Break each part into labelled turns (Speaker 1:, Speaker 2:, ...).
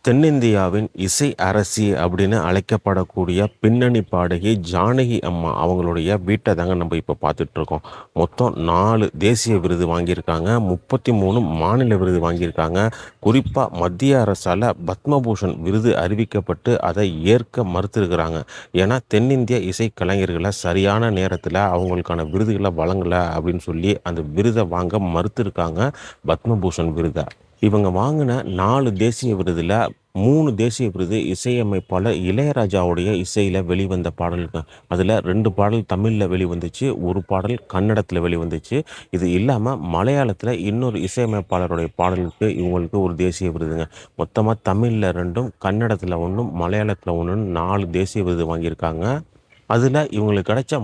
Speaker 1: தென்னிந்தியாவின் இசை அரசி அப்படின்னு அழைக்கப்படக்கூடிய பின்னணி பாடகி ஜானகி அம்மா அவங்களுடைய வீட்டை தாங்க நம்ம இப்போ பார்த்துட்ருக்கோம். மொத்தம் 4 தேசிய விருது வாங்கியிருக்காங்க, 33 மாநில விருது வாங்கியிருக்காங்க. குறிப்பாக மத்திய அரசால் பத்மபூஷன் விருது அறிவிக்கப்பட்டு அதை ஏற்க மறுத்திருக்கிறாங்க. ஏன்னா தென்னிந்திய இசை கலைஞர்களை சரியான நேரத்தில் அவங்களுக்கான விருதுகளை வழங்கலை அப்படின்னு சொல்லி அந்த விருதை வாங்க மறுத்திருக்காங்க, பத்மபூஷன் விருதை. இவங்க வாங்கின 4 தேசிய விருதில் 3 தேசிய விருது இசையமைப்பாளர் இளையராஜாவுடைய இசையில் வெளிவந்த பாடலுக்கு. அதில் 2 பாடல் தமிழில் வெளிவந்துச்சு, ஒரு பாடல் கன்னடத்தில் வெளிவந்துச்சு. இது இல்லாமல் மலையாளத்தில் இன்னொரு இசையமைப்பாளருடைய பாடலுக்கு இவங்களுக்கு ஒரு தேசிய விருதுங்க. மொத்தமாக தமிழில் 2ம் கன்னடத்தில் 1ம் மலையாளத்தில் 1ன்னு 4 தேசிய விருது வாங்கியிருக்காங்க. அதில் இவங்களுக்கு கிடைச்ச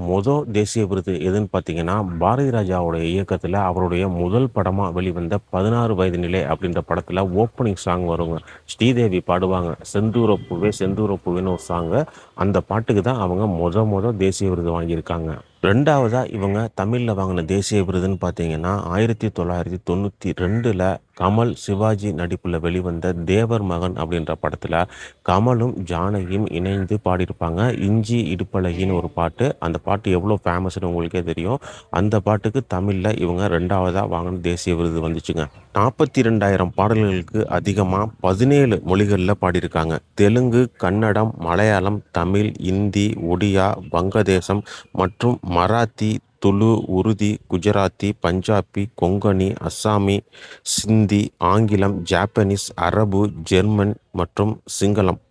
Speaker 1: தேசிய விருது எதுன்னு பார்த்தீங்கன்னா, பாரதி ராஜாவுடைய இயக்கத்தில் அவருடைய முதல் படமாக வெளிவந்த 16 வயது நிலை அப்படின்ற படத்தில் ஓப்பனிங் சாங் வருங்க. ஸ்ரீதேவி பாடுவாங்க, செந்தூர பூவே செந்தூர பூவேன்னு ஒரு சாங்கு. அந்த பாட்டுக்கு தான் அவங்க தேசிய விருது வாங்கியிருக்காங்க. 2வதாக இவங்க தமிழில் வாங்கின தேசிய விருதுன்னு பார்த்தீங்கன்னா, 1992 கமல் சிவாஜி நடிப்பில் வெளிவந்த தேவர் மகன் அப்படின்ற படத்தில் கமலும் ஜானகியும் இணைந்து பாடியிருப்பாங்க. இஞ்சி இடுப்பழகின்னு ஒரு பாட்டு. அந்த பாட்டு எவ்வளோ ஃபேமஸ்னு உங்களுக்கே தெரியும். அந்த பாட்டுக்கு தமிழில் இவங்க 2வதாக வாங்கின தேசிய விருது வந்துச்சுங்க. 42,000 பாடல்களுக்கு அதிகமாக 17 மொழிகளில் பாடியிருக்காங்க. தெலுங்கு, கன்னடம், மலையாளம், தமிழ், இந்தி, ஒடியா, வங்கதேசம் மற்றும் மராத்தி, துளு, உருதி, குஜராத்தி, பஞ்சாபி, கொங்கணி, அஸ்ஸாமி, சிந்தி, ஆங்கிலம், ஜாப்பனீஸ், அரபு, ஜெர்மன் மற்றும் சிங்களம்